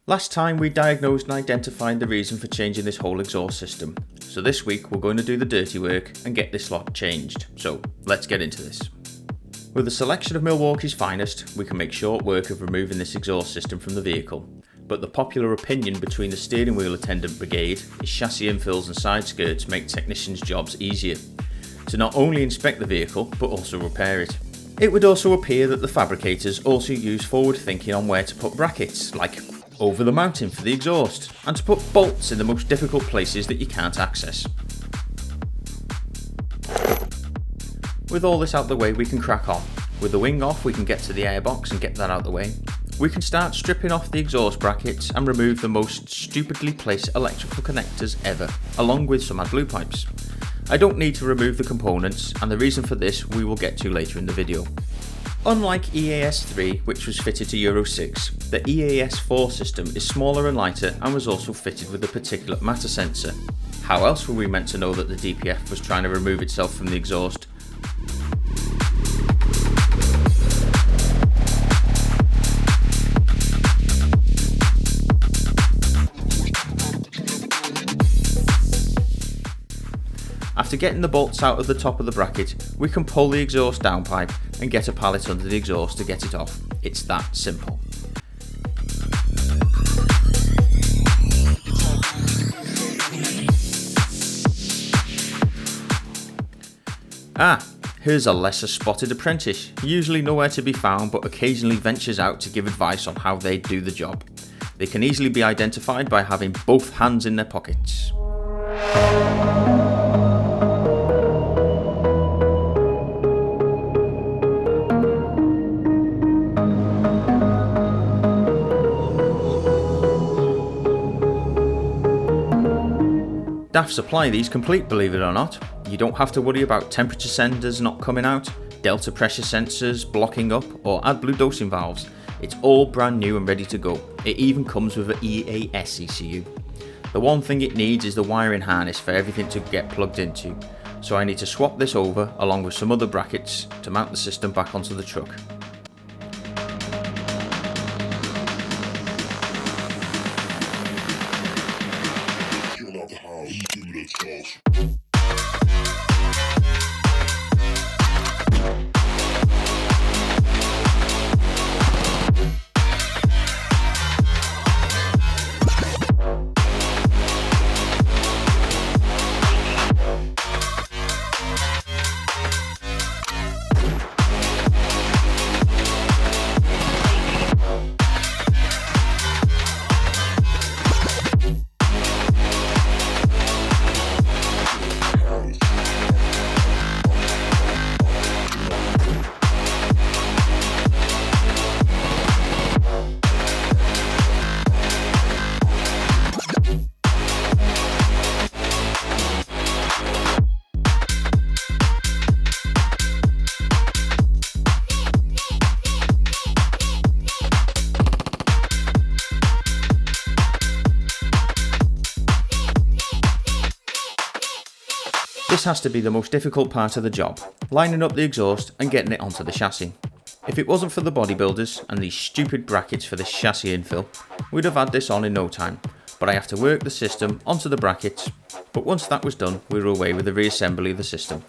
Last time we diagnosed and identified the reason for changing this whole exhaust system, so this week we're going to do the dirty work and get this lot changed, so let's get into this. With a selection of Milwaukee's finest, we can make short work of removing this exhaust system from the vehicle, but the popular opinion between the steering wheel attendant brigade is chassis infills and side skirts make technicians' jobs easier, to not only inspect the vehicle but also repair it. It would also appear that the fabricators also use forward thinking on where to put brackets, like over the mounting for the exhaust, and to put bolts in the most difficult places that you can't access. With all this out the way, we can crack on. With the wing off, we can get to the airbox and get that out the way. We can start stripping off the exhaust brackets and remove the most stupidly placed electrical connectors ever, along with some AdBlue pipes. I don't need to remove the components, and the reason for this we will get to later in the video. Unlike EAS 3, which was fitted to Euro 6, the EAS 4 system is smaller and lighter and was also fitted with a particulate matter sensor. How else were we meant to know that the DPF was trying to remove itself from the exhaust? After getting the bolts out of the top of the bracket, we can pull the exhaust downpipe and get a pallet under the exhaust to get it off. It's that simple. Here's a lesser spotted apprentice, usually nowhere to be found but occasionally ventures out to give advice on how they do the job. They can easily be identified by having both hands in their pockets. DAF supply these complete, believe it or not. You don't have to worry about temperature sensors not coming out, delta pressure sensors blocking up, or AdBlue dosing valves. It's all brand new and ready to go. It even comes with an EAS ECU. The one thing it needs is the wiring harness for everything to get plugged into, so I need to swap this over along with some other brackets to mount the system back onto the truck. This has to be the most difficult part of the job, lining up the exhaust and getting it onto the chassis. If it wasn't for the bodybuilders and these stupid brackets for this chassis infill, we'd have had this on in no time, but I have to work the system onto the brackets, but once that was done we were away with the reassembly of the system.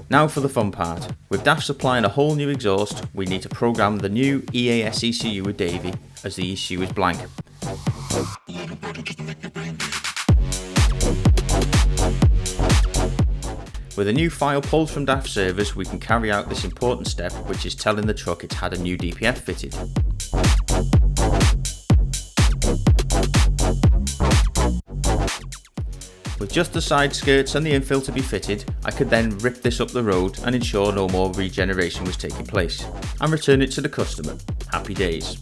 Now for the fun part. With DAF supplying a whole new exhaust, we need to program the new EAS ECU with Davey as the ECU is blank. With a new file pulled from DAF servers, we can carry out this important step, which is telling the truck it's had a new DPF fitted. With just the side skirts and the infill to be fitted, I could then rip this up the road and ensure no more regeneration was taking place, and return it to the customer. Happy days.